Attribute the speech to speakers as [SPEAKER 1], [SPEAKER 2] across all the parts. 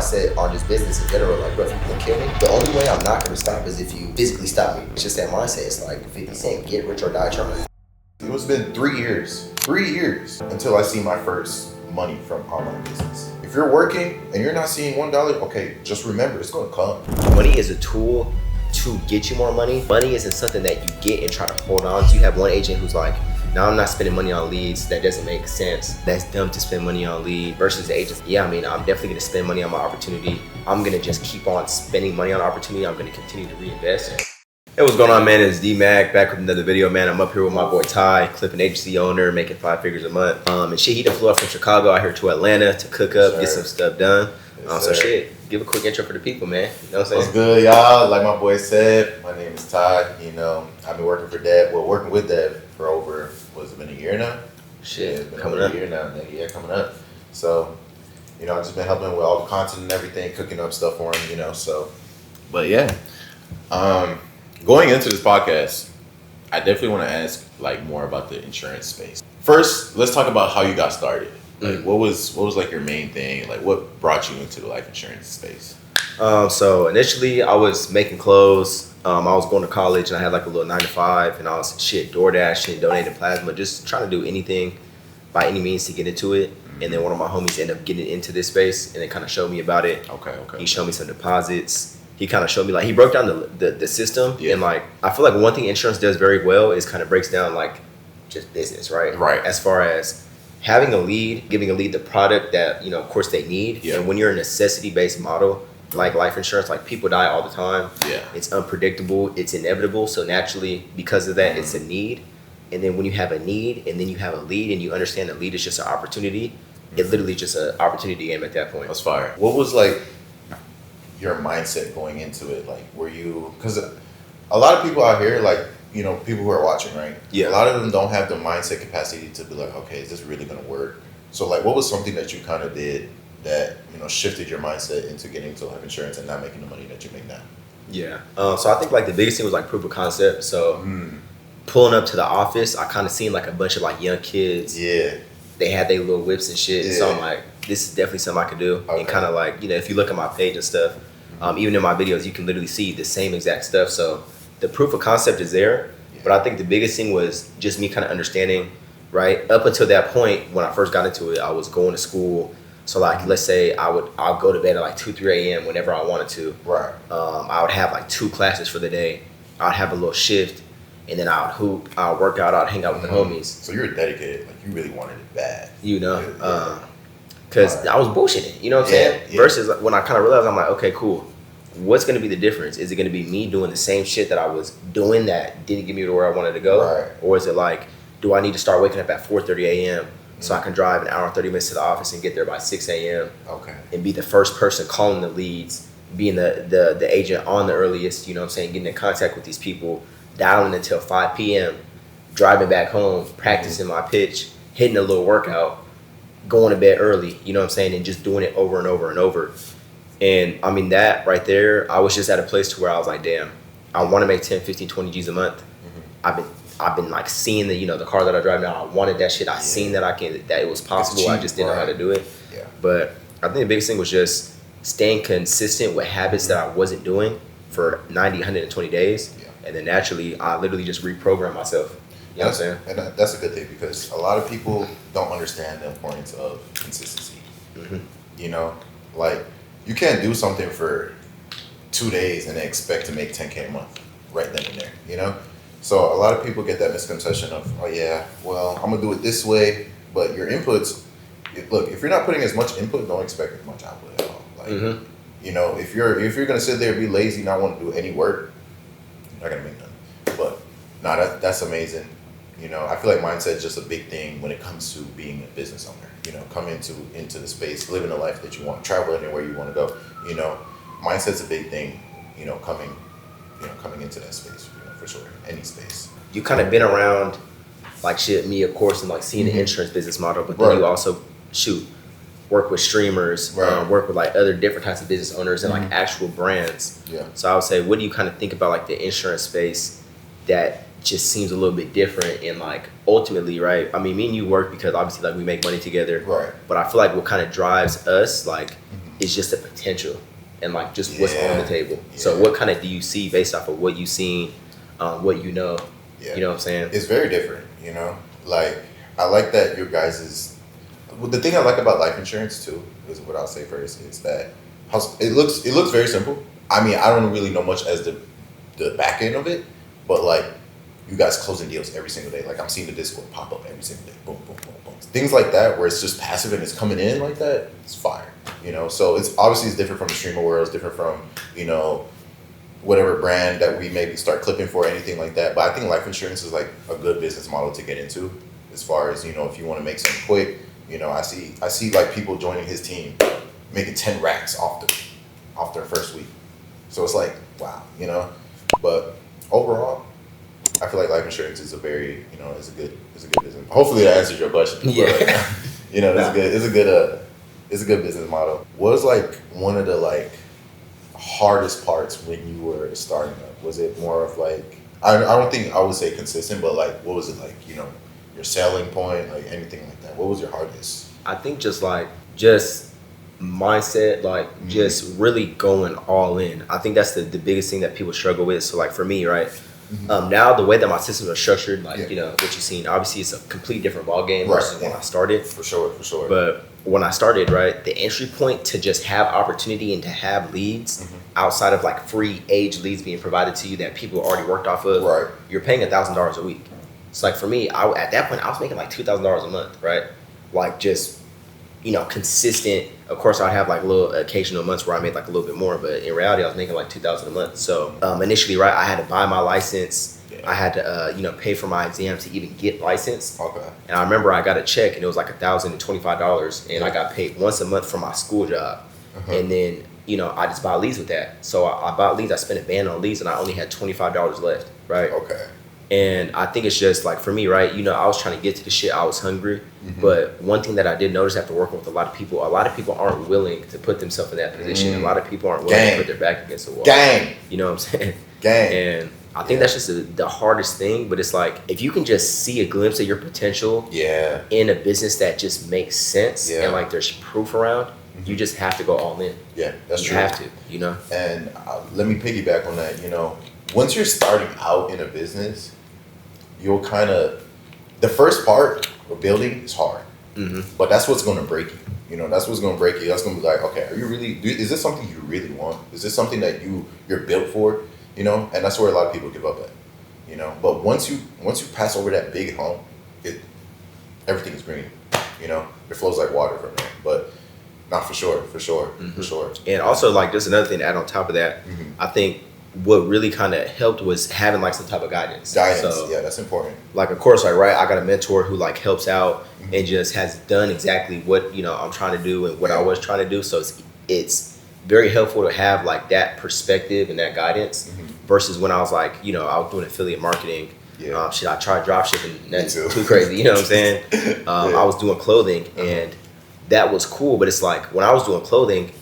[SPEAKER 1] mindset on just business in general. Like, bro, if you can kill me, the only way I'm not gonna stop is if you physically stop me. It's just that mindset. It's like 50 Cent, get rich or die trying.
[SPEAKER 2] It's been 3 years until I see my first money from online business. If you're working and you're not seeing $1, okay, just remember it's gonna come.
[SPEAKER 1] Money is a tool to get you more money. Money isn't something that you get and try to hold on to. You have one agent who's like, no, I'm not spending money on leads. That doesn't make sense. That's dumb to spend money on lead. Versus the agents, yeah, I mean, I'm definitely gonna spend money on my opportunity. I'm gonna just keep on spending money on opportunity. I'm gonna continue to reinvest. Hey, what's going on, man? It's D-Mac back with another video, man. I'm up here with my boy Ty, clipping agency owner, making 5 figures a month. And shit, he done flew up from Chicago out here to Atlanta to cook up, get some stuff done. So shit, give a quick intro for the people, man. You know what I'm saying?
[SPEAKER 2] What's good, y'all? Like my boy said, my name is Ty. You know, I've been working for Dev, working with Dev for over, what's it been, a year now?
[SPEAKER 1] Shit,
[SPEAKER 2] yeah, it's been
[SPEAKER 1] coming
[SPEAKER 2] over
[SPEAKER 1] up.
[SPEAKER 2] A year now, yeah, coming up. So, you know, I've just been helping with all the content and everything, cooking up stuff for him, you know, so. But yeah, going into this podcast, I definitely want to ask like more about the insurance space. First, let's talk about how you got started. Like, what was like your main thing? Like, what brought you into the life insurance space?
[SPEAKER 1] So initially, I was making clothes. I was going to college, and I had like a little 9 to 5, and I was DoorDashing, donating plasma, just trying to do anything by any means to get into it. And then one of my homies ended up getting into this space, and they kind of showed me about it.
[SPEAKER 2] Okay.
[SPEAKER 1] He showed me some deposits. He kind of showed me, like, he broke down the system. Yeah. And like, I feel like one thing insurance does very well is kind of breaks down like just business, right?
[SPEAKER 2] Right.
[SPEAKER 1] As far as having a lead, giving a lead the product that, you know, of course they need.
[SPEAKER 2] Yeah.
[SPEAKER 1] And when you're a necessity-based model, like life insurance, like people die all the time.
[SPEAKER 2] Yeah.
[SPEAKER 1] It's unpredictable, it's inevitable. So naturally, because of that, it's a need. And then when you have a need and then you have a lead and you understand that lead is just an opportunity, it's literally just an opportunity game at that point.
[SPEAKER 2] That's fire. What was like your mindset going into it? Like, were you, because a lot of people out here, like, you know, people who are watching, right?
[SPEAKER 1] Yeah.
[SPEAKER 2] A lot of them don't have the mindset capacity to be like, okay, is this really going to work? So like, what was something that you kind of did that, you know, shifted your mindset into getting into life insurance and not making the money that you make now?
[SPEAKER 1] Yeah. So I think like the biggest thing was like proof of concept. So pulling up to the office, I kind of seen like a bunch of like young kids.
[SPEAKER 2] Yeah.
[SPEAKER 1] They had their little whips and shit.
[SPEAKER 2] Yeah.
[SPEAKER 1] So I'm like, this is definitely something I could do.
[SPEAKER 2] Okay.
[SPEAKER 1] And kind of like, you know, if you look at my page and stuff, even in my videos, you can literally see the same exact stuff. So the proof of concept is there. Yeah. But I think the biggest thing was just me kind of understanding, right? Up until that point, when I first got into it, I was going to school. So like, let's say I'll go to bed at like 2, 3 a.m. whenever I wanted to.
[SPEAKER 2] Right.
[SPEAKER 1] I would have like 2 classes for the day. I'd have a little shift, and then I would hoop, I'd work out, I'd hang out with the homies.
[SPEAKER 2] So you were dedicated, like you really wanted it bad.
[SPEAKER 1] You know,
[SPEAKER 2] Yeah.
[SPEAKER 1] because I was bullshitting, you know what I'm saying?
[SPEAKER 2] Yeah.
[SPEAKER 1] Versus when I kind of realized, I'm like, okay, cool. What's going to be the difference? Is it going to be me doing the same shit that I was doing that didn't get me to where I wanted to go?
[SPEAKER 2] Right.
[SPEAKER 1] Or is it like, do I need to start waking up at 4:30 a.m. so I can drive an hour and 30 minutes to the office and get there by 6 a.m.
[SPEAKER 2] Okay.
[SPEAKER 1] and be the first person calling the leads, being the agent on the earliest, you know what I'm saying, getting in contact with these people, dialing until 5 p.m., driving back home, practicing my pitch, hitting a little workout, going to bed early, you know what I'm saying, and just doing it over and over and over. And I mean, that right there, I was just at a place to where I was like, damn, I want to make 10, 15, 20 G's a month. I've been like seeing the, you know, the car that I drive now. I wanted that shit. I seen that that it was possible. I just didn't know how to do it.
[SPEAKER 2] Yeah.
[SPEAKER 1] But I think the biggest thing was just staying consistent with habits that I wasn't doing for 90, 120 days.
[SPEAKER 2] Yeah.
[SPEAKER 1] And then naturally, I literally just reprogrammed myself. You know what I'm saying?
[SPEAKER 2] And that's a good thing, because a lot of people don't understand the importance of consistency. You know, like, you can't do something for 2 days and then expect to make 10K a month right then and there, you know? So a lot of people get that misconception of, oh yeah, well, I'm gonna do it this way, but your inputs, look, if you're not putting as much input, don't expect as much output at all. Like, you know, if you're gonna sit there and be lazy, not want to do any work, you're not gonna make nothing. But no, that's amazing. You know, I feel like mindset is just a big thing when it comes to being a business owner. You know, come into the space, living the life that you want, travel anywhere you want to go. You know, mindset's a big thing. You know, coming into that space, you know, for sure, any space.
[SPEAKER 1] You kind of been around, like shit, me of course, and like seeing the insurance business model, but then you also work with streamers, work with like other different types of business owners and like actual brands.
[SPEAKER 2] Yeah.
[SPEAKER 1] So I would say, what do you kind of think about like the insurance space that just seems a little bit different, and like ultimately, right? I mean, me and you work because obviously like we make money together.
[SPEAKER 2] Right.
[SPEAKER 1] But I feel like what kind of drives us, like is just the potential and like just what's
[SPEAKER 2] Yeah.
[SPEAKER 1] on the table.
[SPEAKER 2] Yeah.
[SPEAKER 1] So what kind of do you see based off of what you've seen, what you know?
[SPEAKER 2] Yeah.
[SPEAKER 1] You know what I'm saying?
[SPEAKER 2] It's very different, you know? Like, I like that your guys' well, the thing I like about life insurance too is what I'll say first is that it looks very simple. I mean, I don't really know much as the back end of it, but like you guys closing deals every single day. Like I'm seeing the Discord pop up every single day. Boom, boom, boom, boom. Things like that where it's just passive and it's coming in like that. It's fire, you know. So it's obviously it's different from the streamer world. It's different from whatever brand that we maybe start clipping for, anything like that. But I think life insurance is like a good business model to get into, as far as if you want to make something quick. I see like people joining his team making 10 racks off their first week. So it's like wow, But overall, I feel like life insurance is a very is a good business. Hopefully that answers your question.
[SPEAKER 1] Yeah.
[SPEAKER 2] But, it's a good business model. What was like one of the like hardest parts when you were starting up? Was it more of like I don't think I would say consistent, but like what was it like, your selling point, like anything like that? What was your hardest?
[SPEAKER 1] I think just mindset, like just really going all in. I think that's the biggest thing that people struggle with. So like for me, right, now the way that my systems are structured, like what you've seen, obviously it's a complete different ball game versus when I started.
[SPEAKER 2] For sure.
[SPEAKER 1] But when I started, right, the entry point to just have opportunity and to have leads outside of like free age leads being provided to you that people already worked off of,
[SPEAKER 2] right,
[SPEAKER 1] you're paying $1,000 a week. It's like for me, at that point I was making like $2,000 a month, right? Like just consistent. Of course, I'd have like little occasional months where I made like a little bit more, but in reality, I was making like $2,000 a month. So initially, right, I had to buy my license. Yeah. I had to pay for my exam to even get licensed.
[SPEAKER 2] Okay.
[SPEAKER 1] And I remember I got a check and it was like $1,025, and I got paid once a month for my school job. And then I just bought leads with that. So I bought leads. I spent a band on leads, and I only had $25 left. Right.
[SPEAKER 2] Okay.
[SPEAKER 1] And I think it's just like for me, right? I was trying to get to the shit. I was hungry. But one thing that I did notice after working with a lot of people aren't willing to put themselves in that position. A lot of people aren't willing to put their back against the wall.
[SPEAKER 2] Gang.
[SPEAKER 1] You know what I'm saying?
[SPEAKER 2] Gang.
[SPEAKER 1] And I think that's just the hardest thing. But it's like if you can just see a glimpse of your potential in a business that just makes sense and like there's proof around, you just have to go all in.
[SPEAKER 2] Yeah, that's true.
[SPEAKER 1] You have to,
[SPEAKER 2] And let me piggyback on that. Once you're starting out in a business, you'll kind of, the first part of building is hard, but that's what's going to break you. That's what's going to break you. That's going to be like, okay, are you really? Is this something you really want? Is this something that you're built for? And that's where a lot of people give up at. But once you pass over that big hump, everything is green. It flows like water from there. But not for sure.
[SPEAKER 1] And also like just another thing to add on top of that, I think what really kind of helped was having like some type of guidance.
[SPEAKER 2] So, yeah, that's important.
[SPEAKER 1] Like, of course, like, right, I got a mentor who like helps out and just has done exactly what, I'm trying to do and what I was trying to do. So it's very helpful to have like that perspective and that guidance versus when I was like, I was doing affiliate marketing. I tried drop shipping. That's too crazy. You know what I'm saying? I was doing clothing and that was cool. But it's like when I was doing clothing,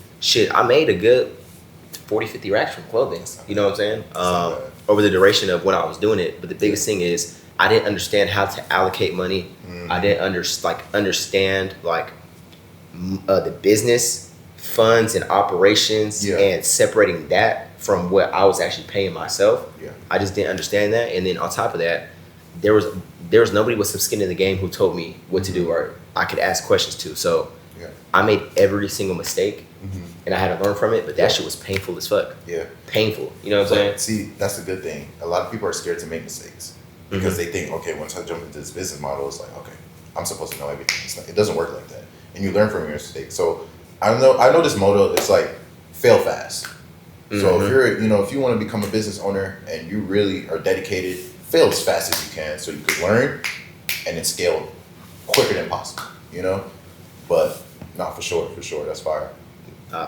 [SPEAKER 1] I made a good 40, 50 racks from clothing. You know what I'm saying? Over the duration of when I was doing it. But the biggest thing is I didn't understand how to allocate money. I didn't understand like the business funds and operations and separating that from what I was actually paying myself. I just didn't understand that. And then on top of that, there was nobody with some skin in the game who told me what to do or I could ask questions to. So I made every single mistake. And I had to learn from it, but that shit was painful as fuck. Yeah. Painful. You know what I'm saying?
[SPEAKER 2] See, that's a good thing. A lot of people are scared to make mistakes because they think, okay, once I jump into this business model, it's like, okay, I'm supposed to know everything. It doesn't work like that. And you learn from your mistakes. So I know this motto, it's like fail fast. So if if you want to become a business owner and you really are dedicated, fail as fast as you can so you can learn and then scale quicker than possible, But not for sure, that's fire.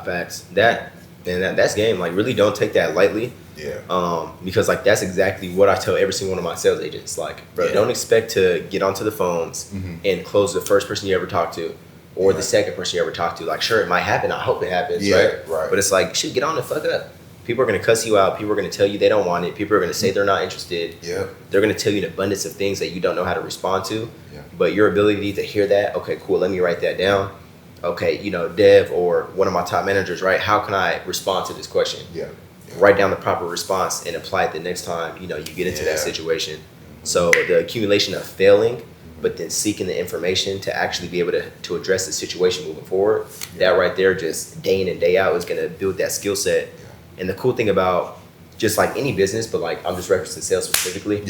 [SPEAKER 1] Facts. That's game. Like really don't take that lightly. Yeah. Because like that's exactly what I tell every single one of my sales agents. Like, bro, don't expect to get onto the phones and close the first person you ever talk to or the second person you ever talk to. Like, sure, it might happen. I hope it happens, right? But it's like, shit, get on the fuck up. People are gonna cuss you out. People are gonna tell you they don't want it. People are gonna say they're not interested. Yeah. They're gonna tell you an abundance of things that you don't know how to respond to. Yeah. But your ability to hear that, okay, cool, let me write that down. okay, Dev or one of my top managers, right? How can I respond to this question?
[SPEAKER 2] Yeah.
[SPEAKER 1] Write down the proper response and apply it the next time, you get into that situation. So the accumulation of failing, but then seeking the information to actually be able to address the situation moving forward, that right there, just day in and day out, is going to build that skill set. And the cool thing about just like any business, but like I'm just referencing sales specifically,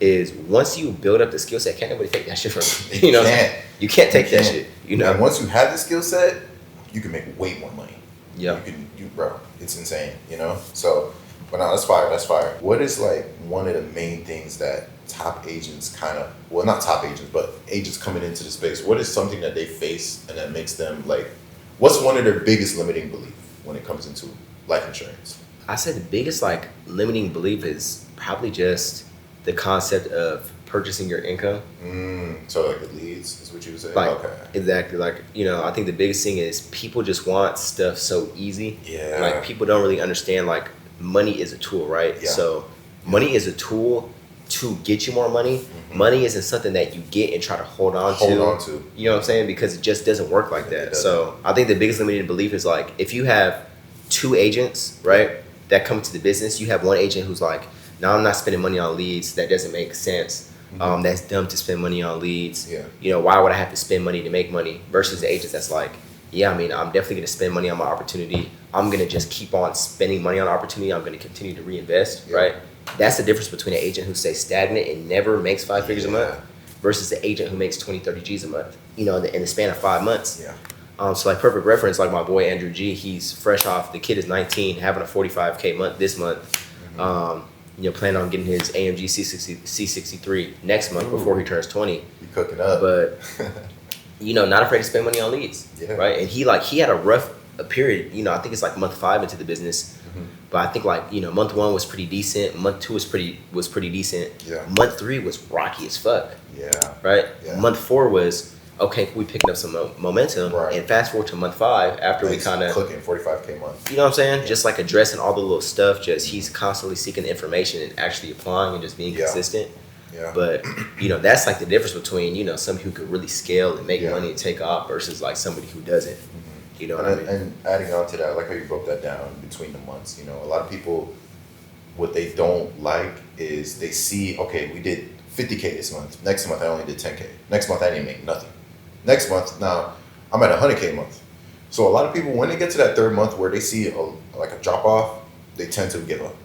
[SPEAKER 1] is once you build up the skill set, can't nobody take that shit from you. You can't take that shit.
[SPEAKER 2] And once you have the skill set, you can make way more money.
[SPEAKER 1] Yeah.
[SPEAKER 2] Bro, it's insane, So, but no, that's fire. That's fire. What is like one of the main things that top agents not top agents, but agents coming into the space, what is something that they face and that makes them like, what's one of their biggest limiting belief when it comes into life insurance?
[SPEAKER 1] I said the biggest like limiting belief is probably just the concept of purchasing your income.
[SPEAKER 2] So like the leads is what you would say?
[SPEAKER 1] Like,
[SPEAKER 2] okay.
[SPEAKER 1] Exactly. Like, I think the biggest thing is people just want stuff so easy.
[SPEAKER 2] Yeah.
[SPEAKER 1] Like people don't really understand like money is a tool, right?
[SPEAKER 2] Yeah.
[SPEAKER 1] So money is a tool to get you more money. Money isn't something that you get and try to hold on to. You know what I'm saying? Because it just doesn't work like that. So I think the biggest limiting belief is like if you have 2 agents, right, that come to the business, you have one agent who's like, no, I'm not spending money on leads. That doesn't make sense. That's dumb to spend money on leads. Why would I have to spend money to make money? Versus the agents that's like, yeah, I'm definitely going to spend money on my opportunity. I'm going to just keep on spending money on opportunity. I'm going to continue to reinvest, right? That's the difference between an agent who stays stagnant and never makes 5 figures a month versus the agent who makes 20, 30 G's a month, in the span of 5 months. So like perfect reference, like my boy Andrew G, he's fresh off, the kid is 19, having a 45K month this month. Planning on getting his AMG C63 next month before he turns 20.
[SPEAKER 2] You cooking up.
[SPEAKER 1] But, not afraid to spend money on leads, right? And he had a rough period, I think it's like month 5 into the business. But I think like, month 1 was pretty decent. Month 2 was pretty decent. Month 3 was rocky as fuck. Right? Month 4 was, okay, we picking up some momentum. And fast forward to month 5 after we kind of
[SPEAKER 2] cooking 45K month.
[SPEAKER 1] You know what I'm saying? Just like addressing all the little stuff. Just he's constantly seeking information and actually applying and just being consistent. But that's like the difference between somebody who could really scale and make money and take off versus like somebody who doesn't. You know what I mean? And
[SPEAKER 2] adding on to that, I like how you broke that down between the months. A lot of people, what they don't like is they see, okay, we did 50K this month. Next month I only did 10K. Next month I didn't make nothing. Next month, now I'm at 100K month. So a lot of people, when they get to that 3rd month where they see a drop off, they tend to give up.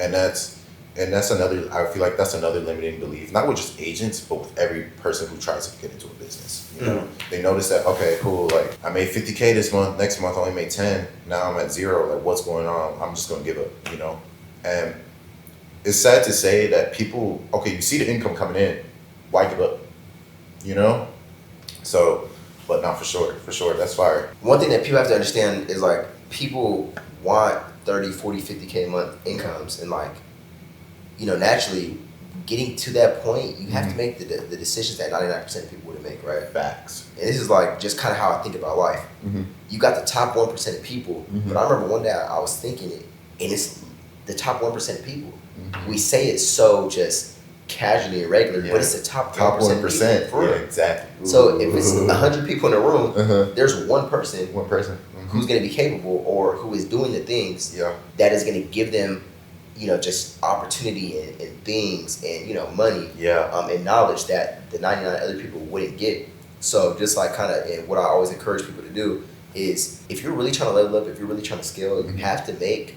[SPEAKER 2] And that's another, I feel like that's another limiting belief, not with just agents, but with every person who tries to get into a business. They notice that, okay, cool, like I made 50K this month, next month I only made 10, now I'm at 0, like what's going on? I'm just gonna give up, And it's sad to say that people, okay, you see the income coming in, why give up? So, but not for sure, that's fire.
[SPEAKER 1] One thing that people have to understand is like people want 30, 40, 50K a month incomes, and like, naturally getting to that point, you have to make the decisions that 99% of people wouldn't make, right?
[SPEAKER 2] Facts.
[SPEAKER 1] And this is like just kind of how I think about life. You got the top 1% of people, but I remember one day I was thinking it, and it's the top 1% of people. We say it so just casually and regular, but it's the top 1% of people.
[SPEAKER 2] Exactly.
[SPEAKER 1] So if it's 100 people in a room, there's one person who's going to be capable or who is doing the things that is going to give them just opportunity and things and money and knowledge that the 99 other people wouldn't get. So just like kind of, and what I always encourage people to do is if you're really trying to level up, if you're really trying to scale, you have to make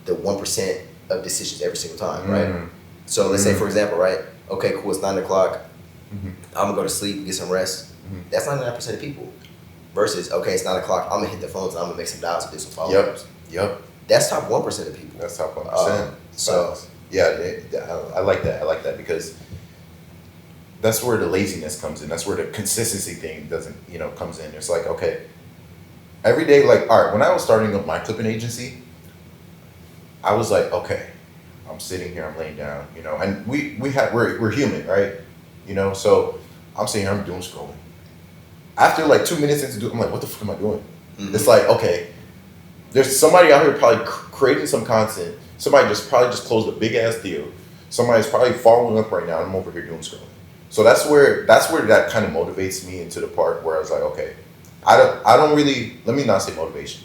[SPEAKER 1] the 1% of decisions every single time, right? So let's say, for example, right? Okay, cool, it's 9 o'clock. I'm gonna go to sleep and get some rest. That's 99% of people. Versus, okay, it's 9 o'clock, I'm gonna hit the phones and I'm gonna make some dials and do some follow-ups. That's top 1% of people.
[SPEAKER 2] That's top 1%.
[SPEAKER 1] So
[SPEAKER 2] I like that because that's where the laziness comes in. That's where the consistency thing comes in. It's like, okay, every day, like, all right, when I was starting up my clipping agency, I was like, okay, I'm sitting here, I'm laying down, and we're human, right? So I'm sitting here, I'm doom scrolling. After like 2 minutes into I'm like, what the fuck am I doing? It's like, okay, there's somebody out here probably creating some content. Somebody probably just closed a big ass deal. Somebody's probably following up right now. I'm over here doom scrolling. So that's where that kind of motivates me into the part where I was like, okay, I don't really, let me not say motivation.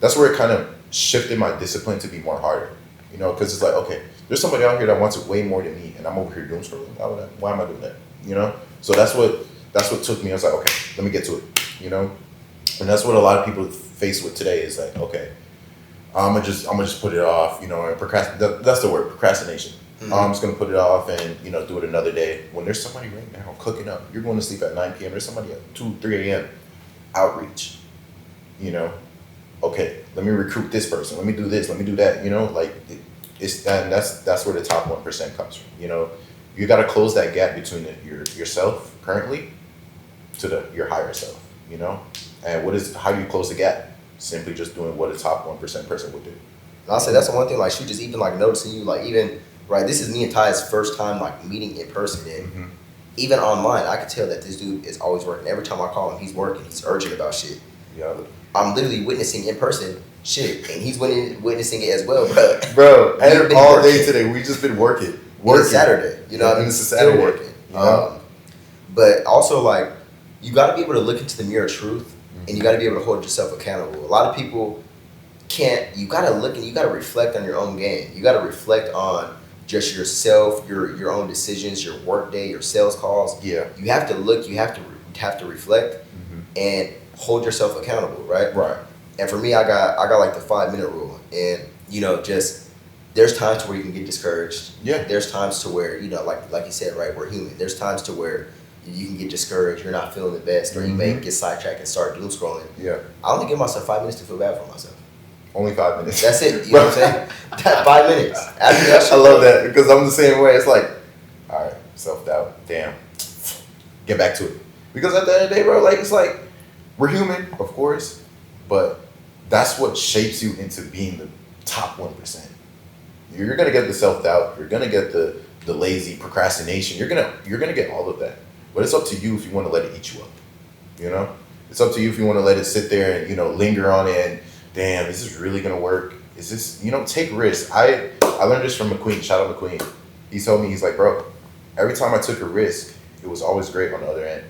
[SPEAKER 2] That's where it kind of shifted my discipline to be more harder. You know, because it's like, okay, there's somebody out here that wants it way more than me, and I'm over here doom scrolling. Why am I doing that? You know? So that's what took me. I was like, okay, let me get to it. You know? And that's what a lot of people face with today is like, okay, I'm gonna just put it off, you know, and that's the word, procrastination. Mm-hmm. I'm just gonna put it off and, you know, do it another day. When there's somebody right now cooking up, you're going to sleep at 9 p.m. There's somebody at 2, 3 a.m. Outreach. You know, okay, let me recruit this person. Let me do this. Let me do that. You know, like and that's where the top 1% comes from. You know, you got to close that gap between yourself currently to your higher self. You know, and how do you close the gap? Simply just doing what a top 1% person would do.
[SPEAKER 1] And I'll say that's the one thing. Like, she just even like noticing you. Like, even right, this is me and Ty's first time like meeting in person, and mm-hmm. even online, I could tell that this dude is always working. Every time I call him, he's working. He's urgent about shit.
[SPEAKER 2] Yeah.
[SPEAKER 1] I'm literally witnessing in person shit, and he's witnessing it as well, bro.
[SPEAKER 2] Bro, all day today, we just been working.
[SPEAKER 1] It's Saturday, you know.
[SPEAKER 2] Yeah, I mean, it's Saturday.
[SPEAKER 1] Still working. But also, like, you got to be able to look into the mirror of truth, mm-hmm. and you got to be able to hold yourself accountable. A lot of people can't. You got to look and you got to reflect on your own game. You got to reflect on just yourself, your own decisions, your work day, your sales calls.
[SPEAKER 2] Yeah.
[SPEAKER 1] You have to look. You have to reflect, mm-hmm. and hold yourself accountable, right?
[SPEAKER 2] Right.
[SPEAKER 1] And for me, I got like the 5-minute rule, and you know, just there's times to where you can get discouraged.
[SPEAKER 2] Yeah. There's
[SPEAKER 1] times to where, you know, like you said, right, we're human. There's times to where you can get discouraged, you're not feeling the best, or you may get sidetracked and start doom scrolling.
[SPEAKER 2] Yeah.
[SPEAKER 1] I only give myself 5 minutes to feel bad for myself.
[SPEAKER 2] Only 5 minutes.
[SPEAKER 1] That's it. You know what I'm saying? That 5 minutes. After that,
[SPEAKER 2] I love that because I'm the same way. It's like, all right, self-doubt. Damn. Get back to it. Because at the end of the day, bro, like, it's like, we're human, of course, but that's what shapes you into being the top 1%. You're gonna get the self-doubt. You're gonna get the lazy procrastination. You're gonna get all of that. But it's up to you if you want to let it eat you up. You know, it's up to you if you want to let it sit there and, you know, linger on it. And damn, is this really gonna work? Is this, you know, take risks. I learned this from McQueen. Shout out McQueen. He told me, he's like, bro, every time I took a risk, it was always great on the other end.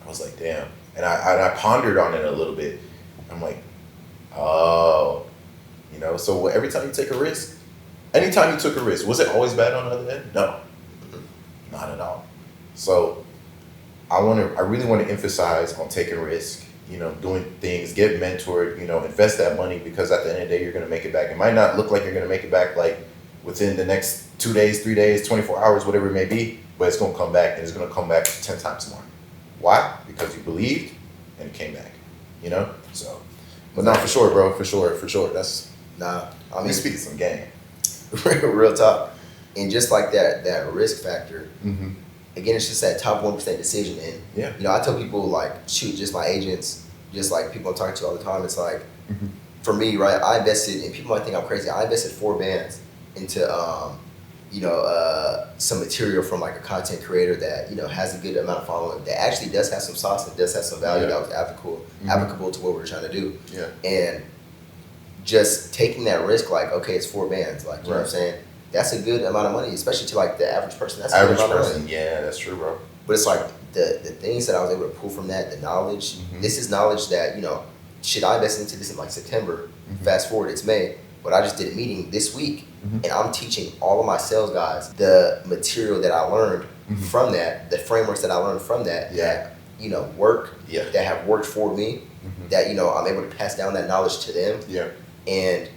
[SPEAKER 2] I was like, damn. And I pondered on it a little bit. I'm like, oh, you know, so every time you take a risk, anytime you took a risk, was it always bad on the other end? No, not at all. So I really want to emphasize on taking risk, you know, doing things, get mentored, you know, invest that money, because at the end of the day, you're going to make it back. It might not look like you're going to make it back like within the next 2 days, 3 days, 24 hours, whatever it may be, but it's going to come back, and it's going to come back 10 times more. Why? Because you believed and it came back, you know? So, but no, for sure, bro, for sure. That's,
[SPEAKER 1] I mean,
[SPEAKER 2] we speak some game.
[SPEAKER 1] Real talk. And just like that risk factor,
[SPEAKER 2] mm-hmm.
[SPEAKER 1] again, it's just that top 1% decision. And,
[SPEAKER 2] yeah.
[SPEAKER 1] you know, I tell people, like, shoot, just my agents, just like people I'm talking to all the time, it's like, mm-hmm. for me, right, I invested, and people might think I'm crazy, I invested 4 bands into, you know, some material from like a content creator that, you know, has a good amount of following, that actually does have some sauce, that does have some value, that was applicable to what we're trying to do.
[SPEAKER 2] Yeah.
[SPEAKER 1] And just taking that risk, like, okay, it's 4 bands, like, you know what I'm saying? That's a good amount of money, especially to like the average person. That's a good amount of money.
[SPEAKER 2] Yeah, that's true, bro.
[SPEAKER 1] But it's like the things that I was able to pull from that, the knowledge. Mm-hmm. This is knowledge that, you know, shit, I invested into this in like September. Mm-hmm. Fast forward, it's May. But I just did a meeting this week, mm-hmm. and I'm teaching all of my sales guys the material that I learned mm-hmm. from that, the frameworks that I learned from that, that, you know, work, that have worked for me, mm-hmm. that, you know, I'm able to pass down that knowledge to them.
[SPEAKER 2] Yeah. And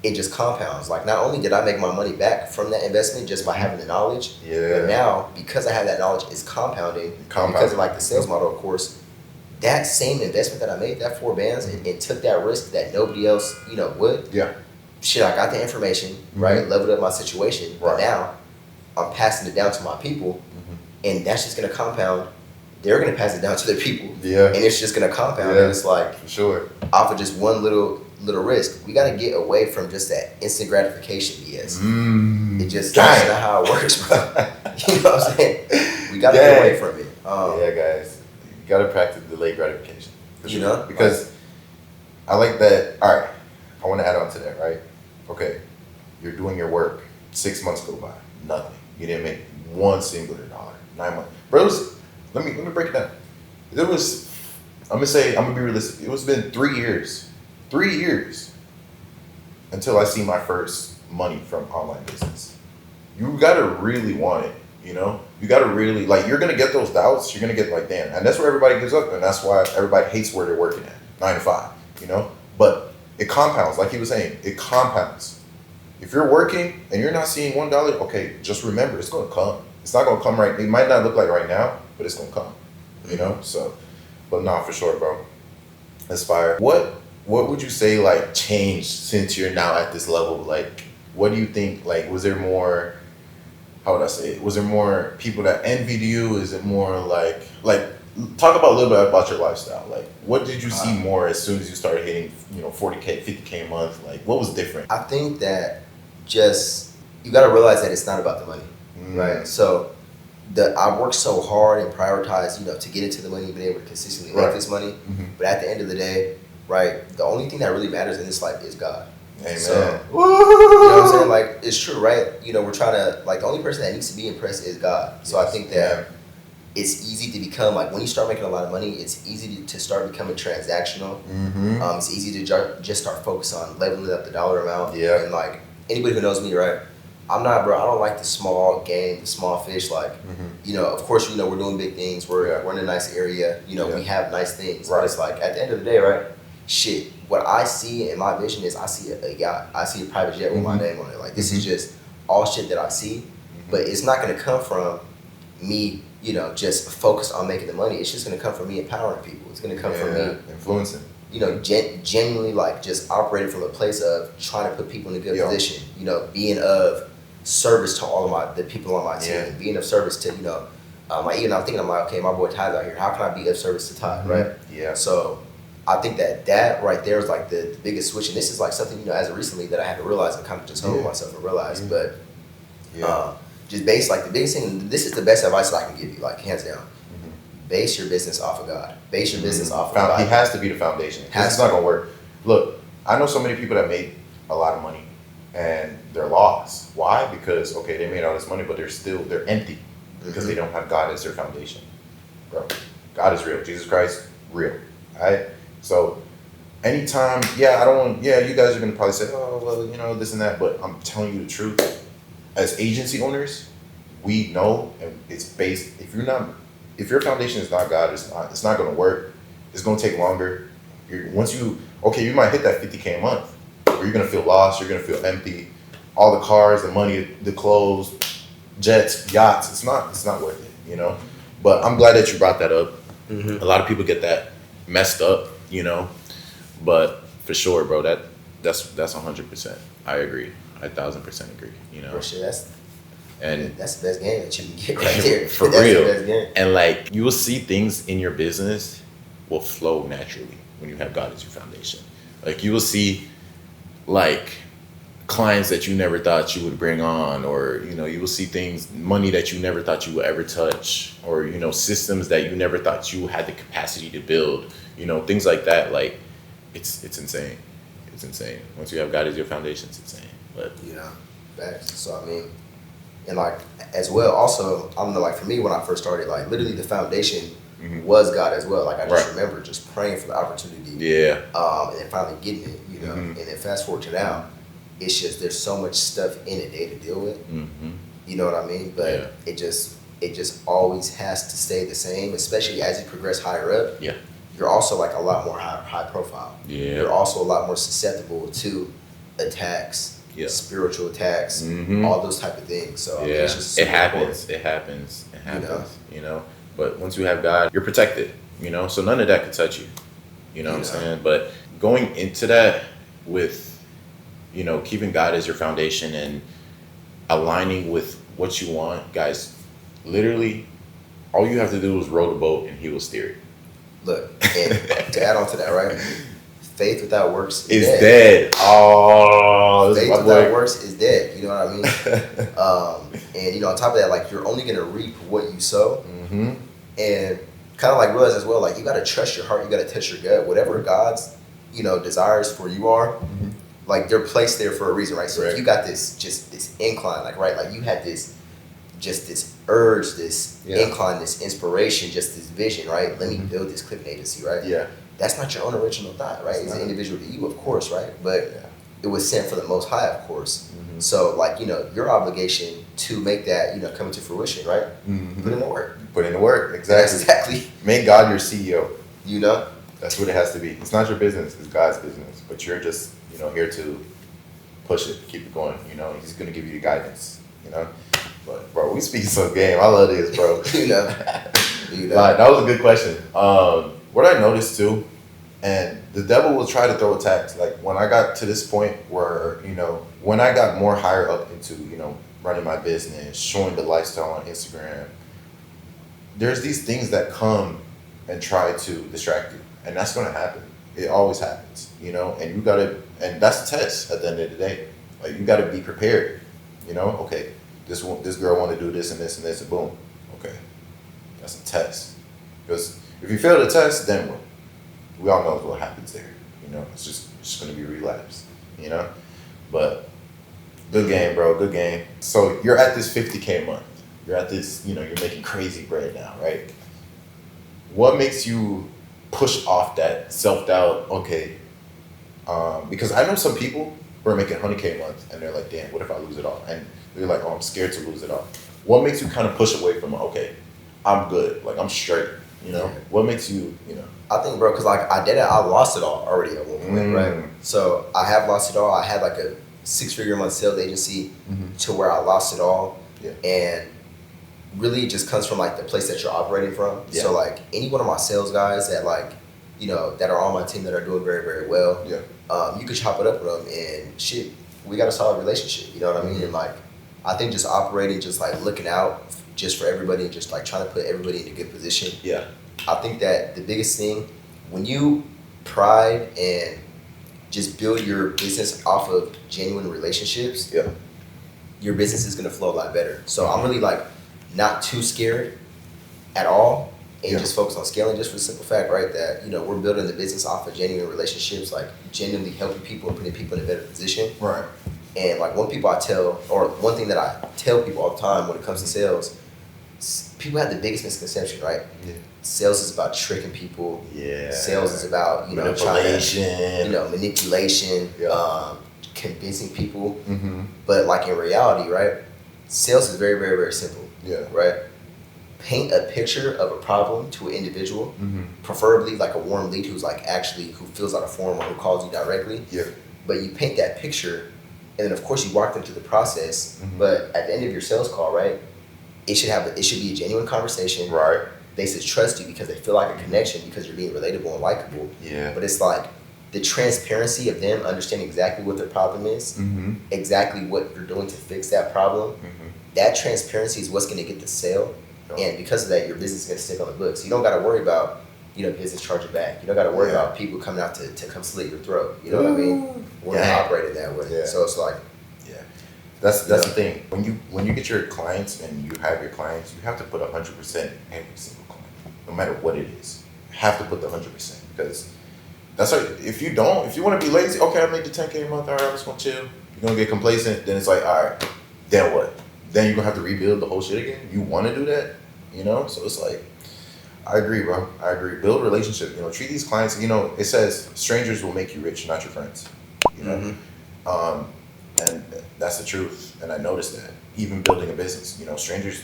[SPEAKER 1] it just compounds. Like, not only did I make my money back from that investment just by having the knowledge, but now, because I have that knowledge, it's compounding. Because of like the sales model, of course, that same investment that I made, that 4 bands, mm-hmm. and took that risk that nobody else, you know, would.
[SPEAKER 2] Yeah.
[SPEAKER 1] Shit, I got the information, mm-hmm. right? Leveled up my situation. Right. But now I'm passing it down to my people, mm-hmm. and that's just gonna compound. They're gonna pass it down to their people. Yeah. And it's just gonna compound. Yeah. And it's like,
[SPEAKER 2] for sure,
[SPEAKER 1] off of just one little risk. We gotta get away from just that instant gratification BS. That's not how it works, bro. You know what I'm saying? We gotta get away from it.
[SPEAKER 2] Yeah, guys. You gotta practice delayed gratification.
[SPEAKER 1] You know?
[SPEAKER 2] Because I like that. All right. I want to add on to that, right? Okay, you're doing your work. 6 months go by, nothing. You didn't make one singular dollar. 9 months, bros. Let me break it down. There was I'm gonna be realistic. It's been 3 years. 3 years until I see my first money from online business. You gotta really want it, you know? You gotta really, like, you're gonna get those doubts. You're gonna get like, damn. And that's where everybody gives up. And that's why everybody hates where they're working at, 9 to 5, you know? But it compounds, like he was saying, it compounds. If you're working and you're not seeing $1, okay, just remember, it's gonna come. It's not gonna come right. It might not look like right now, but it's gonna come, you know? So, but nah, for sure, bro. That's fire. What would you say, like, changed since you're now at this level? Like, what do you think, like, was there more, how would I say it? Was there more people that envied you? Is it more like, talk about a little bit about your lifestyle. Like, what did you see more as soon as you started hitting, 40K, 50K a month? Like, what was different?
[SPEAKER 1] I think that just, you got to realize that it's not about the money, right? So I worked so hard and prioritized, to get into the money and be able to consistently make this money. But at the end of the day, right, the only thing that really matters in this life is God.
[SPEAKER 2] Amen.
[SPEAKER 1] So, you know what I'm saying? Like, it's true, right? We're trying to, like, the only person that needs to be impressed is God. So I think that it's easy to become, like, when you start making a lot of money, it's easy to start becoming transactional. It's easy to just start focus on leveling up the dollar amount.
[SPEAKER 2] Yeah.
[SPEAKER 1] And, like, anybody who knows me, right? I don't like the small game, the small fish. Like, of course, we're doing big things. We're in a nice area. We have nice things.
[SPEAKER 2] Right.
[SPEAKER 1] But it's like, at the end of the day, right? Shit, what I see in my vision is I see a yacht. I see a private jet with my name on it. Like, this is just all shit that I see. But it's not going to come from me, just focused on making the money. It's just going to come from me empowering people. It's going to come from me
[SPEAKER 2] influencing.
[SPEAKER 1] Genuinely, like, just operating from a place of trying to put people in a good position. Being of service to all of the people on my team. Being of service to, I'm thinking, I'm like, okay, my boy Ty's out here. How can I be of service to Ty, right? Yeah. So I think that right there is like the biggest switch. And this is like something, as of recently that I had to realize and kind of just hold myself and realize. But just base, like, the biggest thing, this is the best advice that I can give you, like, hands down. Base your business off of God. Base your business off of God.
[SPEAKER 2] He has to be the foundation. It's not going to work. Look, I know so many people that made a lot of money and they're lost. Why? Because, okay, they made all this money, but they're empty because they don't have God as their foundation. Bro, God is real. Jesus Christ, real. All right? So anytime, you guys are going to probably say, oh, well, this and that, but I'm telling you the truth. As agency owners, we know, and it's based, if your foundation is not God, it's not going to work. It's going to take longer. You might hit that 50K a month, where you're going to feel lost, you're going to feel empty. All the cars, the money, the clothes, jets, yachts, it's not worth it, But I'm glad that you brought that up. A lot of people get that messed up, but for sure, bro, that's 100%. I agree. 1,000% agree,
[SPEAKER 1] For sure, that's
[SPEAKER 2] And
[SPEAKER 1] that's the best game that you can get right there.
[SPEAKER 2] For
[SPEAKER 1] that's
[SPEAKER 2] real.
[SPEAKER 1] The best game.
[SPEAKER 2] And like, you will see things in your business will flow naturally when you have God as your foundation. Like, you will see like clients that you never thought you would bring on, or you will see things, money that you never thought you would ever touch, or systems that you never thought you had the capacity to build, things like that. Like, it's insane. It's insane. Once you have God as your foundation, it's insane. But
[SPEAKER 1] facts. So I mean, and like as well, also, I don't know, like for me when I first started, like literally the foundation was God as well. Like I just remember just praying for the opportunity.
[SPEAKER 2] Yeah.
[SPEAKER 1] And then finally getting it, and then fast forward to now, it's just there's so much stuff in a day to deal with. You know what I mean? But it just always has to stay the same, especially as you progress higher up.
[SPEAKER 2] Yeah.
[SPEAKER 1] You're also like a lot more high profile.
[SPEAKER 2] Yeah.
[SPEAKER 1] You're also a lot more susceptible to attacks. Spiritual attacks, all those type of things. So I mean, it's just
[SPEAKER 2] it happens. But once you have God, you're protected. So none of that could touch you. You know what I'm saying? But going into that with, keeping God as your foundation and aligning with what you want, guys, literally, all you have to do is row the boat and He will steer it.
[SPEAKER 1] Look, and to add on to that, right? Faith without works
[SPEAKER 2] is dead. Oh,
[SPEAKER 1] faith without works is dead. You know what I mean? And on top of that, like, you're only gonna reap what you sow. And kind of like realize as well, like, you gotta trust your heart. You gotta touch your gut. Whatever God's desires for you are, like, they're placed there for a reason, right? So if you got this incline, like, right, like you had this just this urge, this incline, this inspiration, just this vision, right? Let me build this clipping agency, right?
[SPEAKER 2] Yeah.
[SPEAKER 1] That's not your own original thought, right? It's an individual to you, of course, right? But it was sent for the Most High, of course. So, like, you know, your obligation to make that, you know, come into fruition, right? Put in the work.
[SPEAKER 2] Put in the work, exactly. Make God your CEO.
[SPEAKER 1] You know?
[SPEAKER 2] That's what it has to be. It's not your business, it's God's business. But you're just, you know, here to push it, keep it going, you know? He's going to give you the guidance, you know? But, bro, we speaking some game. I love this, bro.
[SPEAKER 1] You know?
[SPEAKER 2] Like, that was a good question. What I noticed, too, and the devil will try to throw attacks. Like, when I got to this point where, you know, when I got more higher up into, you know, running my business, showing the lifestyle on Instagram, there's these things that come and try to distract you. And that's going to happen. It always happens, you know, and you got to, and that's a test at the end of the day. Like, you got to be prepared, you know, okay, this girl want to do this and this and this, and boom. Okay, that's a test. Because if you fail the test, then what? We all know what happens there, you know, it's just going to be relapse, you know, but good game, bro, good game. So you're at this 50K a month. You're at this, you know, you're making crazy bread now, right? What makes you push off that self-doubt? Okay, because I know some people who are making 100K a month and they're like, damn, what if I lose it all? And they're like, oh, I'm scared to lose it all. What makes you kind of push away from, okay, I'm good, like I'm straight, you know? What makes you, you know?
[SPEAKER 1] I think, bro, because like I lost it all already at one point, right? So I have lost it all. I had like a 6-figure month sales agency to where I lost it all.
[SPEAKER 2] Yeah.
[SPEAKER 1] And really it just comes from like the place that you're operating from. Yeah. So like any one of my sales guys that like, you know, that are on my team that are doing very, very well, you could chop it up with them and shit, we got a solid relationship, you know what I mean? And like, I think just operating, just like looking out just for everybody and just like trying to put everybody in a good position.
[SPEAKER 2] Yeah.
[SPEAKER 1] I think that the biggest thing, when you pride and just build your business off of genuine relationships, your business is gonna flow a lot better. So I'm really like not too scared at all and just focus on scaling, just for the simple fact, right, that, you know, we're building the business off of genuine relationships, like genuinely helping people and putting people in a better position.
[SPEAKER 2] Right.
[SPEAKER 1] And like one thing that I tell people all the time when it comes to sales, people have the biggest misconception, right? Yeah. Sales is about tricking people. Yeah. Sales is about, you know, manipulation, convincing people. But like in reality, right, sales is very, very, very simple. Yeah. Right? Paint a picture of a problem to an individual, preferably like a warm lead who fills out a form or who calls you directly. Yeah. But you paint that picture, and then of course you walk them through the process. But at the end of your sales call, right, it should be a genuine conversation. Right. They should trust you because they feel like a connection because you're being relatable and likable. Yeah. But it's like the transparency of them understanding exactly what their problem is, exactly what you're doing to fix that problem. That transparency is what's going to get the sale. And because of that, your business is going to stick on the books. You don't got to worry about, you know, business charging back. You don't got to worry about people coming out to come slit your throat. You know what I mean? We're not operating that way. Yeah. So it's like,
[SPEAKER 2] that's the thing. When you get your clients and you have your clients, you have to put 100% every single client, no matter what it is. You have to put the 100% because that's like, if you want to be lazy, okay, I made the 10K a month, all right, I'm just going to chill. You're going to get complacent, then it's like, all right, then what? Then you're going to have to rebuild the whole shit again? You want to do that? You know? So it's like, I agree, bro. I agree. Build a relationship. You know, treat these clients, you know, it says strangers will make you rich, not your friends. You know? And that's the truth. And I noticed that. Even building a business, you know, strangers,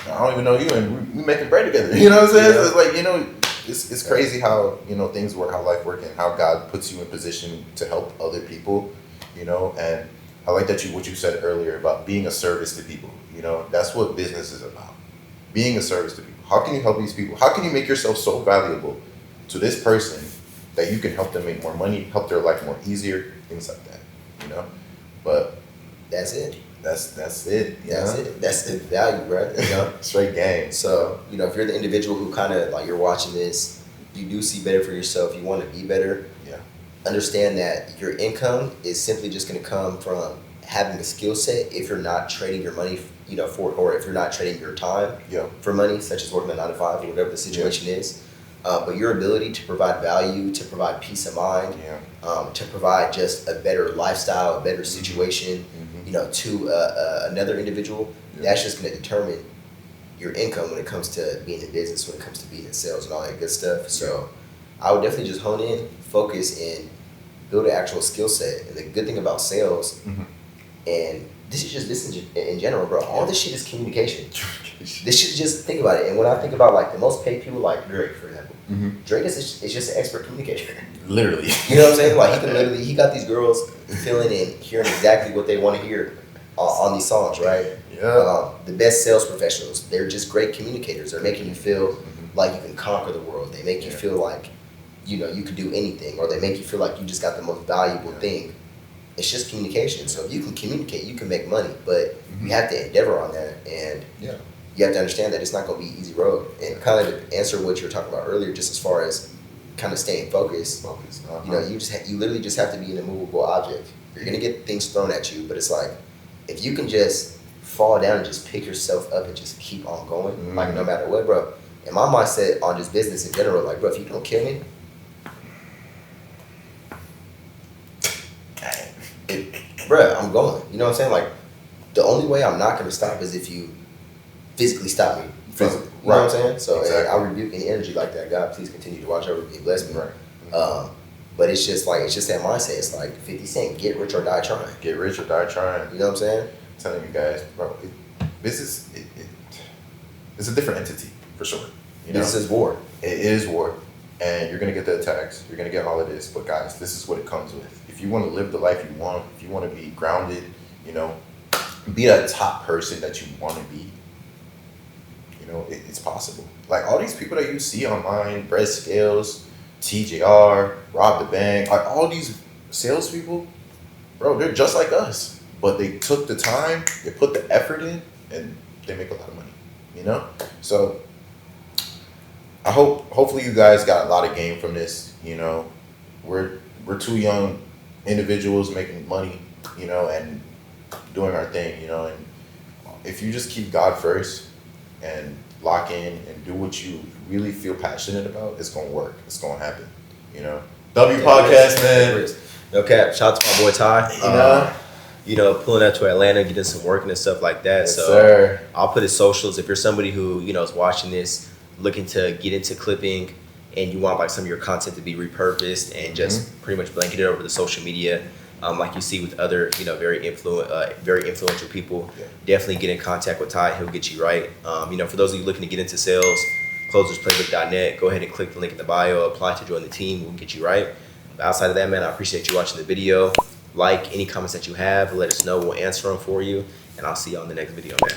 [SPEAKER 2] I don't even know you, and we making bread together. You know what I'm saying? Yeah. It's like, you know, it's crazy how, you know, things work, how life works, and how God puts you in position to help other people, you know? And I like what you said earlier about being a service to people. You know, that's what business is about. Being a service to people. How can you help these people? How can you make yourself so valuable to this person that you can help them make more money, help their life more easier, things like that, you know? But
[SPEAKER 1] that's it.
[SPEAKER 2] That's it.
[SPEAKER 1] That's it. That's the value, right? You know?
[SPEAKER 2] Straight game.
[SPEAKER 1] So, you know, if you're the individual who kind of like you're watching this, you do see better for yourself, you want to be better. Yeah. Understand that your income is simply just going to come from having a skill set if you're not trading your money, you know, or if you're not trading your time for money, such as working a 9 to 5 or whatever the situation is. But your ability to provide value, to provide peace of mind, to provide just a better lifestyle, a better situation, you to another individual, that's just going to determine your income when it comes to being in business, when it comes to being in sales and all that good stuff. So I would definitely just hone in, focus, and build an actual skill set. And the good thing about sales, and this is in general, bro, all this shit is communication. This shit, just think about it. And when I think about like the most paid people, like Drake, for example, Drake is just an expert communicator.
[SPEAKER 2] Literally.
[SPEAKER 1] You know what I'm saying? Like he got these girls feeling and hearing exactly what they want to hear on these songs, right?
[SPEAKER 2] Yeah.
[SPEAKER 1] The best sales professionals, they're just great communicators. They're making you feel like you can conquer the world. They make you feel like, you can do anything, or they make you feel like you just got the most valuable thing. It's just communication. So if you can communicate, you can make money, but you have to endeavor on that, and you have to understand that it's not going to be an easy road. And kind of to answer what you were talking about earlier, just as far as kind of staying focused, you literally just have to be an immovable object. You're going to get things thrown at you, but it's like, if you can just fall down and just pick yourself up and just keep on going, like no matter what, bro. And my mindset on just business in general, like, bro, if you don't kill me, bro, I'm going. You know what I'm saying? Like, the only way I'm not going to stop is if you physically stop me. You know what I'm saying? So I rebuke any energy like that. God, please continue to watch over me, bless me. But it's just that mindset. It's like 50 Cent, get rich or die trying.
[SPEAKER 2] Get rich or die trying.
[SPEAKER 1] You know what I'm saying?
[SPEAKER 2] I'm telling you guys, bro, it's a different entity for sure.
[SPEAKER 1] This is war.
[SPEAKER 2] It is war, and you're gonna get the attacks. You're gonna get all of this, but guys, this is what it comes with. If you want to live the life you want, if you want to be grounded, be that top person that you want to be. It's possible. Like all these people that you see online, Brett Scales, TJR, Rob the Bank, like all these salespeople, bro, they're just like us. But they took the time, they put the effort in, and they make a lot of money. So hopefully you guys got a lot of gain from this. We're two young individuals making money, and doing our thing, and if you just keep God first and lock in and do what you really feel passionate about, it's gonna work. It's gonna happen. W podcast, man.
[SPEAKER 1] No cap. Shout out to my boy Ty. Pulling up to Atlanta, getting some work and stuff like that.
[SPEAKER 2] Yes,
[SPEAKER 1] so
[SPEAKER 2] sir.
[SPEAKER 1] I'll put his socials. If you're somebody who, is watching this, looking to get into clipping, and you want like some of your content to be repurposed and just pretty much blanket it over the social media, like you see with other, very influential people, definitely get in contact with Ty. He'll get you right. For those of you looking to get into sales, closersplaybook.net, go ahead and click the link in the bio, apply to join the team. We'll get you right. But outside of that, man, I appreciate you watching the video. Like any comments that you have, let us know. We'll answer them for you. And I'll see you on the next video, man.